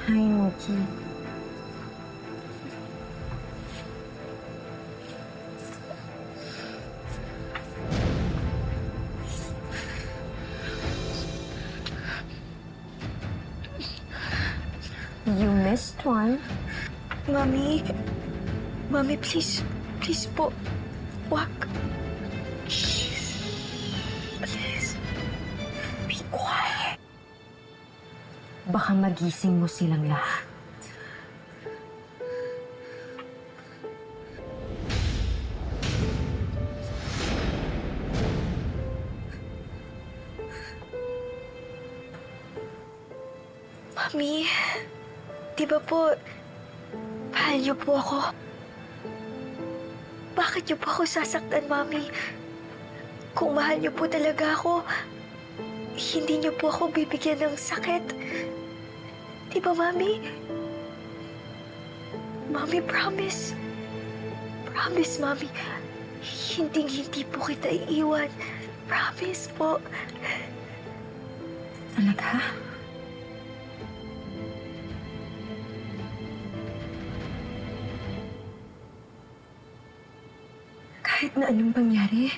Hi, Nuki. You missed one. Mami. Mami, please. Please po. Wag. Shh. Please. Be quiet. Baka magising mo silang lahat. Mami, di ba po, mahal niyo po ako? Bakit niyo po ako sasaktan, Mami? Kung mahal niyo po talaga ako, hindi niyo po ako bibigyan ng sakit. Di ba, Mami? Mami, promise. Promise, Mami. Hindi po kita iiwan. Promise po. Talaga? Kahit na anong pangyari,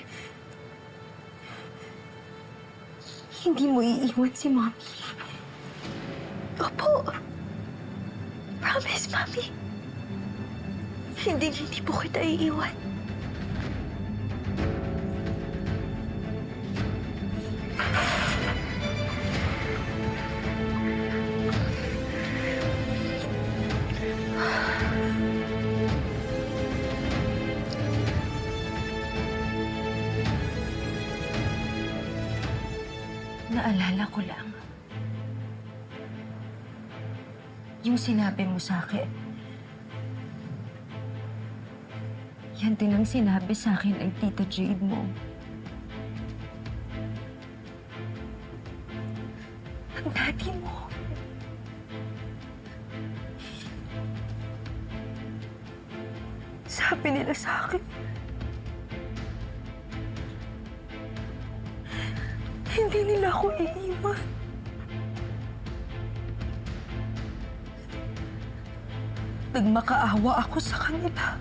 hindi mo iiwan si Mommy. Opo. Promise, Mami. Hindi po kita iiwan. Naalala ko lang. Yung sinabi mo sa akin. Yan din ang sinabi sa akin ng Tita Jade mo. Ang daddy mo. Sabi nila sa akin, hindi nila ako iiwan. Nagmakaawa ako sa kanila.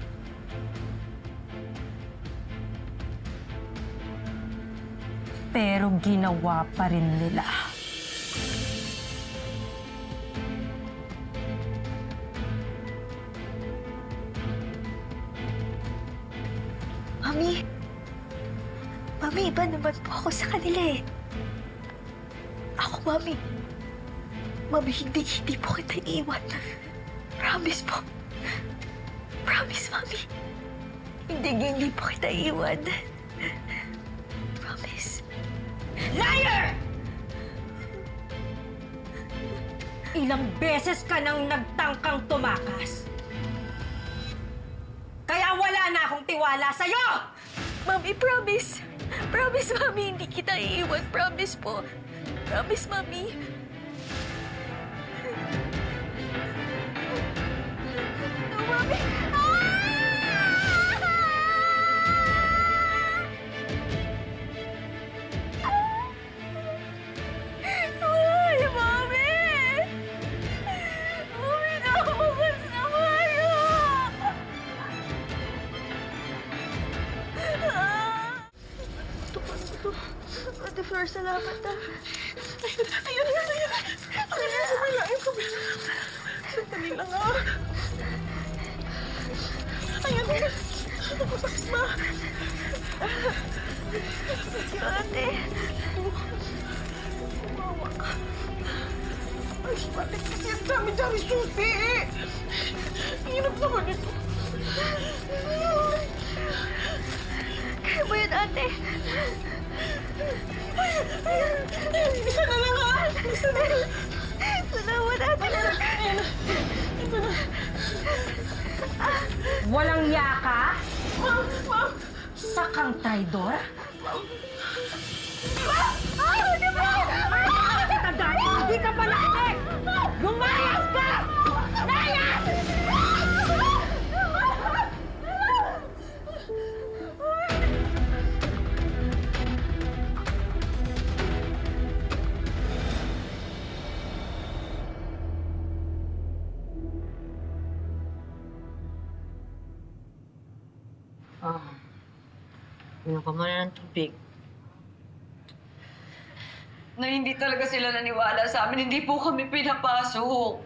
Pero ginawa pa rin nila. Mami. Mami, iba naman po ako sa kanila eh. Ako, Mami. Mami, hindi po kita iiwan. Promise po. Promise, Mami. Hindi po kita iiwan. Promise. Liar! Ilang beses ka nang nagtangkang tumakas. Kaya wala na akong tiwala sa'yo! Mami, promise. Promise, Mami, hindi kita iiwan. Promise po. Promise, Mami. No, Mami. Ay, Mami! Mami, naubos na kayo! Ate Flor, salamat ah. Ayun. Sandali lang ah. Ayun. Tapos ma. Thank you, ate. Umawa ka. Ay, bakit kasi ang dami-dami susi eh. Hirap naman ito. Kaya mo yun, ate. Isa na lang ah! Isa na lang! Salamat, ate. Ito na. Walang yaka? Ma'am! Sakang traidor? Di ba? Tandaan, hindi ka pa nakinig! Lumayas ka! Layas! Ah, inom ka muna ng tubig. Na hindi talaga sila naniwala sa amin, hindi po kami pinapasok.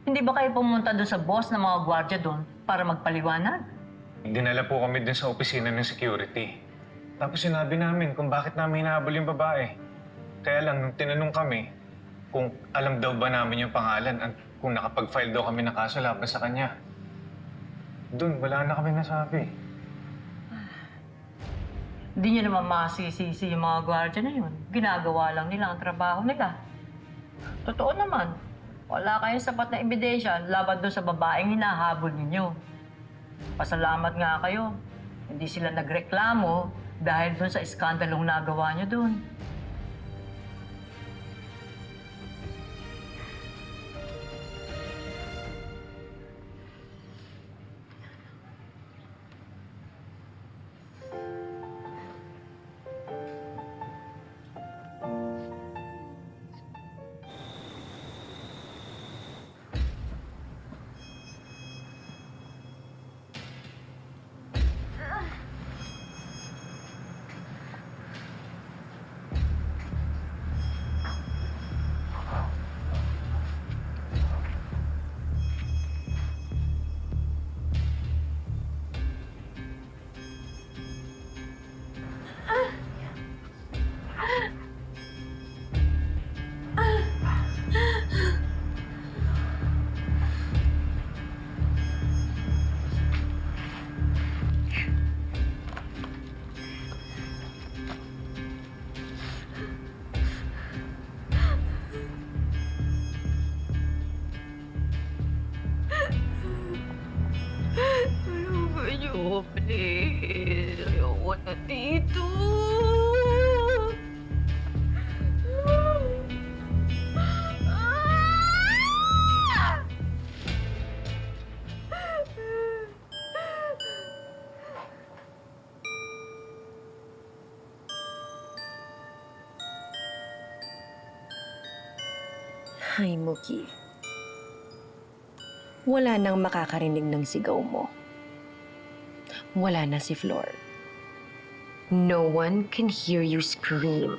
Hindi ba kayo pumunta doon sa boss ng mga gwardiya doon para magpaliwanag? Dinala po kami dun sa opisina ng security. Tapos sinabi namin kung bakit namin hinahabol yung babae. Kaya lang, nung tinanong kami kung alam daw ba namin yung pangalan at kung nakapag-file daw kami ng kaso laban sa kanya. Doon, wala na kami nasabi. Hindi nyo naman masisisi yung mga gwardiya na yun. Ginagawa lang nila ang trabaho nila. Totoo naman. Wala kayong sapat na ebidensya laban doon sa babaeng hinahabol ninyo. Pasalamat nga kayo. Hindi sila nagreklamo dahil doon sa iskandalong nagawa nyo doon. Tulungan niyo, please. Ayoko na dito. Hi, Mookie. Wala nang makakarinig ng sigaw mo. Wala na si Flor. No one can hear you scream.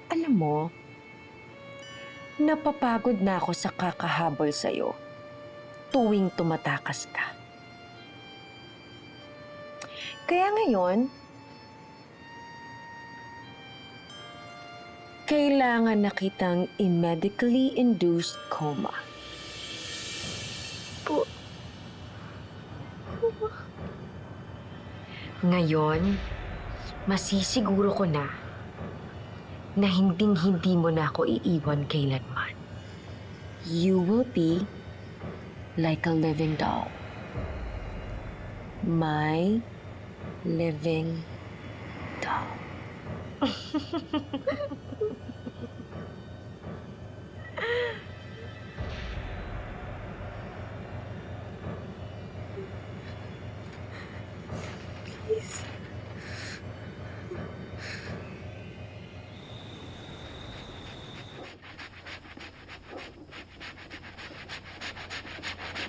Alam mo, napapagod na ako sa kakahabol sa'yo tuwing tumatakas ka. Kaya ngayon, kailangan na kitang i-medically induced coma. Ngayon, masisiguro ko na hinding-hindi mo na ako iiwan kailanman. You will be like a living doll. My living doll.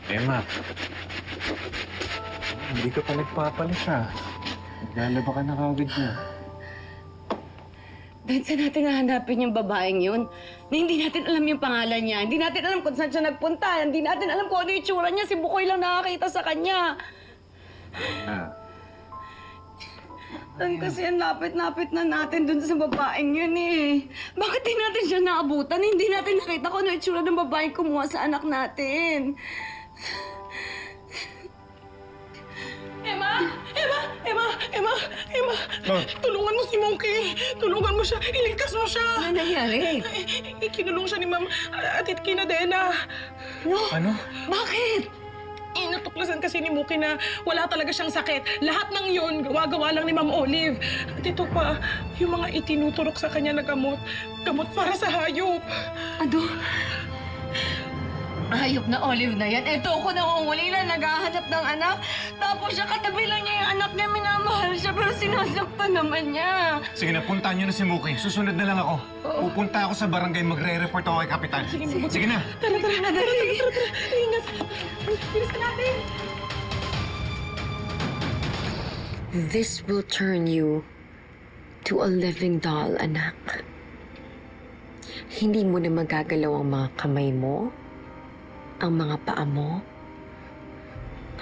Emma, hindi ka pa nagpapalis ah. Naglalaba ka na kagad niya. Dahil saan natin hahanapin yung babaeng yun? Na hindi natin alam yung pangalan niya. Hindi natin alam kung saan siya nagpunta. Hindi natin alam kung ano yung itsura niya. Si Bukoy lang nakakita sa kanya. Na, Tan kasi ang lapit-lapit na natin dun sa babaeng yun eh. Bakit di natin siya naabutan? Hindi natin nakita kung ano yung itsura ng babaeng kumuha sa anak natin. Emma! Emma! Emma! Emma! Emma! Ma. Tulungan mo si Monkey! Tulungan mo siya! Iligtas mo siya! Ano nangyari? Kinulong siya ni Ma'am Atit Kinadena. ano? Bakit? Natuklasan kasi ni Muki na wala talaga siyang sakit. Lahat ng yun, gawa-gawa lang ni Ma'am Olive. At ito pa, yung mga itinuturok sa kanya na gamot. Gamot para sa hayop. Ano? Hayop na Olive na yan. Eto ako nangungulila, naghahanap ng anak. Tapos siya katabi lang niya yung anak niya, minamahal siya, pero sinasaktan naman niya. Sige na, puntahan niyo na si Muki. Susunod na lang ako. Pupunta ako sa barangay, magre-report ako kay Kapitan. Sige na. Tara. Ingat. Bilis ka natin. This will turn you to a living doll, anak. Hindi mo na magagalaw ang mga kamay mo, ang mga paa mo,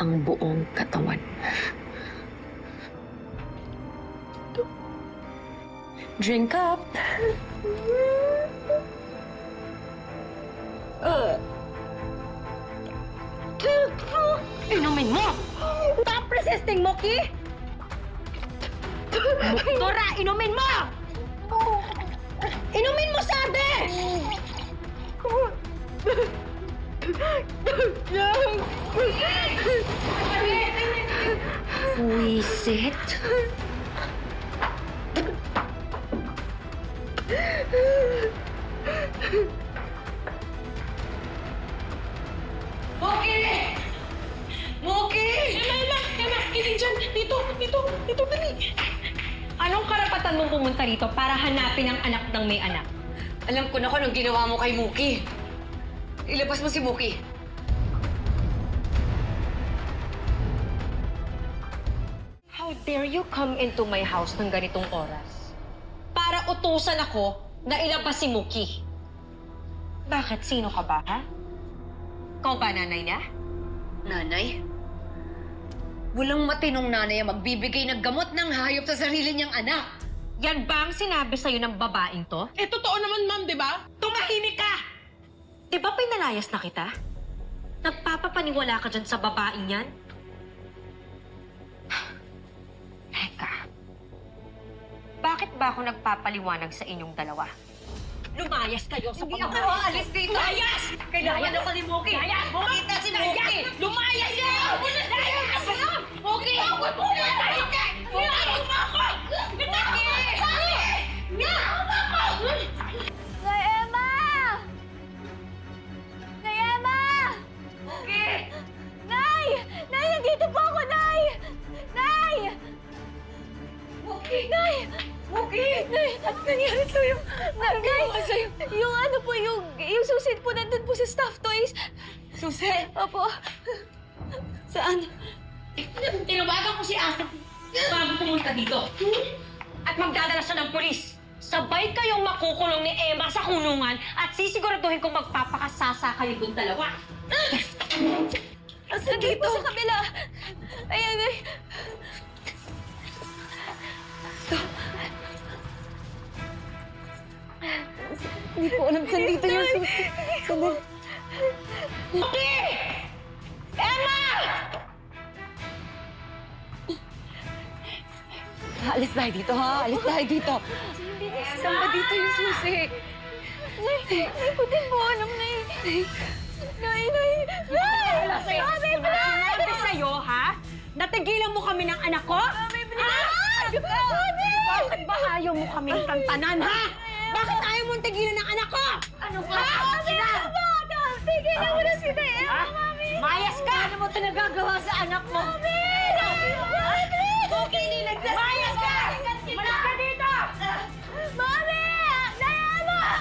ang buong katawan. Drink up. Inumin mo! Stop resisting, Moki! Dora, inumin mo! Inumin mo, sabi! Wisit? Moki! Moki! Emma, hindi dyan. Dito, dali. Anong karapatan mong pumunta rito para hanapin ang anak ng may anak? Alam ko na kung anong ginawa mo kay Muki. Ilabas mo si Muki. How dare you come into my house ng ganitong oras? Para utusan ako na ilabas si Muki. Bakit? Sino ka ba, ha? Ikaw ba nanay niya? Nanay? Walang matinong nanay ang magbibigay ng gamot ng hayop sa sarili niyang anak. Yan ba ang sinabi sa'yo ng babaeng to? Eh, totoo naman, ma'am, di ba? Tumahimik ka! Di ba pinalayas na kita? Nagpapapaniwala ka dyan sa babaeng yan? Teka. Bakit ba ako nagpapaliwanag sa inyong dalawa? Lumayas kayo sa Hindi ako aalis dito. Lumayas! Kailangan ako ni Muki! Lumayas! Makita si Muki! Lumayas ka! Lumayas ka! Muki! Huwag mo na! Lumayas mo ako! Muki! Nay Emma! Nay Emma! Muki! Nay! Nay, nandito po ako, Nay! Nay! Muki! Nay! Muki! Nay, ano nangyari sa'yo? Ano ginawa sa'yo? Yung ano po, yung susit po nandun po sa stuffed toys. Susi! Opo. Saan? Tinawagan ko si Asa bago pumunta dito. At magdadala siya ng pulis. Sabay kayong makukulong ni Emma sa kulungan at sisiguraduhin kong magpapakasasa kayo doon dalawa. Asan dito? Sa kabila. Ayan, ay. Hindi ko alam saan dito yung susi. Sandali. Muki! Emma! Alis tayo dito, ha? Alis tayo dito. Saan ba dito yung susi? Nay, hindi ko din po alam, Nay. Nay! Wala sa'yo. Sinabi sa'yo, ha? Natigilan mo kami ng anak ko? Bakit ba ayaw mo kaming tantanan, ha? Bakit ayaw mong tigilan ng anak ko? Ano ka? Tigilan mo na si Nay Emma, Mami! Mayas ka! Ano mo ito nagagawa sa anak mo? Mami! Mami! Muki, nilagdas! Mayas ka! Malas ka dito! Mami! Nay Emma!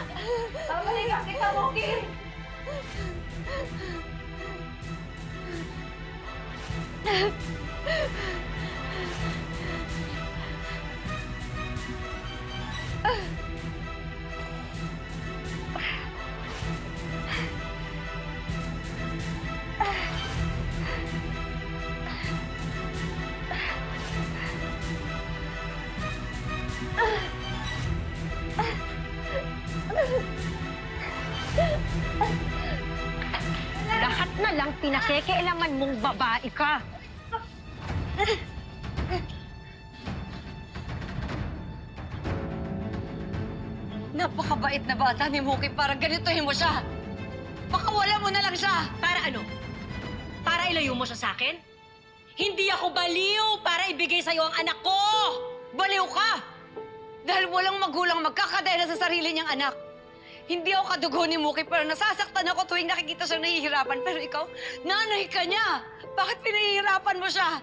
Pabalikan kita, Muki! Lahat na lang pinakikialaman mong babae ka. Napakabait na bata ni Muki para ganituhin mo siya. Pakawala mo na lang siya. Para ano? Para ilayo mo siya sa akin? Hindi ako baliw para ibigay sa'yo ang anak ko! Baliw ka! Dahil walang magulang magkakadala sa sarili niyang anak. Hindi ako kadugo ni Muki, pero nasasaktan ako tuwing nakikita siyang nahihirapan. Pero ikaw, nanay ka niya! Bakit pinahihirapan mo siya?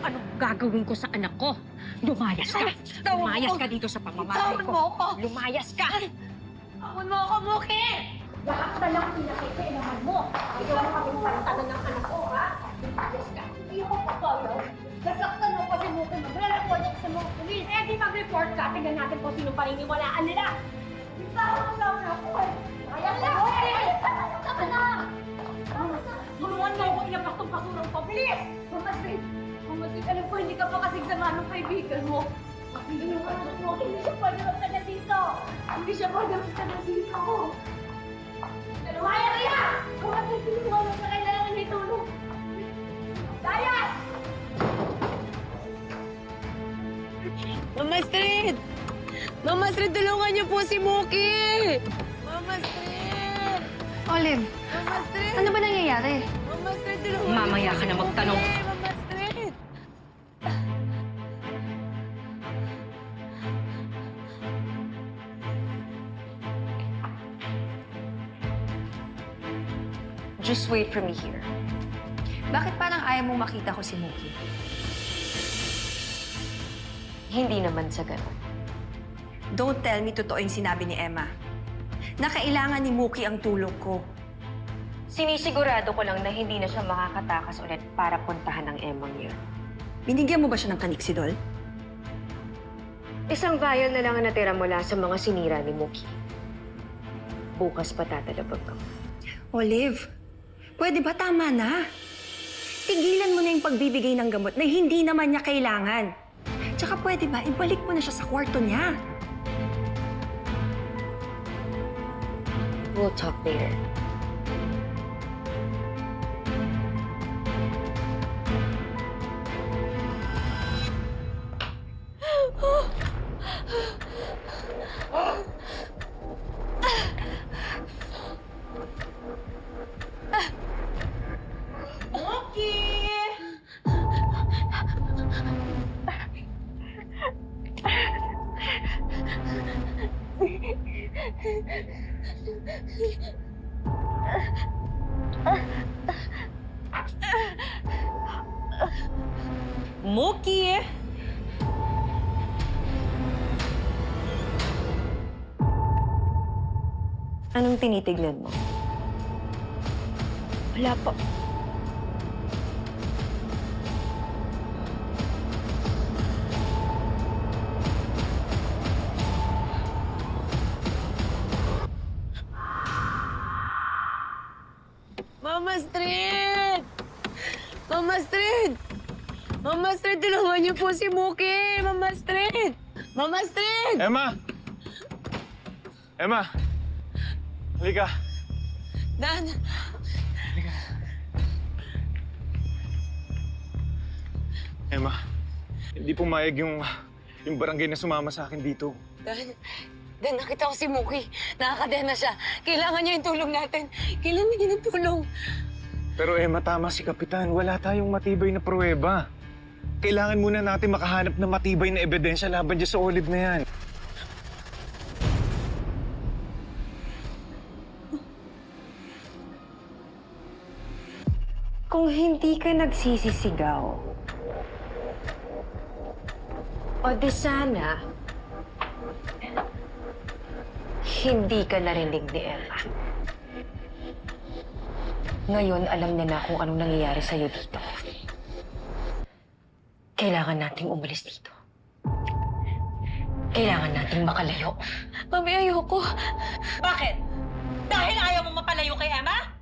Anong gagawin ko sa anak ko? Lumayas ka! Lumayas ka dito sa pamamahay ko! Bitawan mo ako! Lumayas ka! Bitawan mo ako, Muki! Lahat na lang pinakikailangan mo! Ayaw mo kaming pantanan ng anak ko, ha? Lumayas ka! Hindi ako papayag. Nasaktan mo kasi mo kung magre-report ako sa mga pulis. Eh, di mag-report ka. Tingnan natin kung sino paniniwalaan nila. Bitawan mo lang ako eh. Kaya na! Tama na! Tulungan mo ako ilabas tong basurang to. Bilis! Mamasid! Mamasid, alam ko hindi ka pa kasing sama ng kaibigan mo. Tulungan mo. Hindi siya pwede magtagal dito. Hindi siya pwede magtagal dito. Lumaya kaya! Mamasid, tulungan mo sa kailangan may tulong. Dayas! Mama Astrid! Mama Astrid, tulungan niyo po si Muki! Mama Astrid! Olive, Mama Astrid! ano ba nangyayari? Mama Astrid, tulungan niyo Mamaya po ka si na magtanong. Muki! Mama Astrid! Just wait for me here. Bakit parang ayaw mong makita ko si Muki? Hindi naman sa ganun. Don't tell me totoo yung sinabi ni Emma. Na kailangan ni Muki ang tulong ko. Sinisigurado ko lang na hindi na siya makakatakas ulit para puntahan ng Emang yun. Binigyan mo ba siya ng kaniksidol? Isang vial na lang ang natira mula sa mga sinira ni Muki. Bukas pa tatalabag ko. Olive, pwede ba tama na? Tigilan mo na yung pagbibigay ng gamot na hindi naman niya kailangan. Tsaka pwede ba, ibalik mo na siya sa kwarto niya. We'll talk later. Muki! Anong tinitignan mo? Wala po. Mama Astrid! Mama Astrid! Mama Astrid, tulungan niyo po si Muki! Mama Astrid! Mama Astrid! Emma! Emma! Halika. Dan! Emma, hindi pumayag yung barangay na sumama sa akin dito. Dan, nakita ko si Muki. Nakakadena siya. Kailangan niya yung tulong natin. Kailangan niya ng tulong. Pero Emma, tama si Kapitan. Wala tayong matibay na pruweba. Kailangan muna natin makahanap ng matibay na ebidensya laban dyan sa Olive na yan. Kung hindi ka nagsisisigaw, o di sana, hindi ka narinig ni Emma. Ngayon, alam niya na kung anong nangyayari sa'yo dito. Kailangan nating umalis dito. Kailangan nating makalayo. Mami, ayoko. Bakit? Dahil ayaw mo mapalayo kay Emma?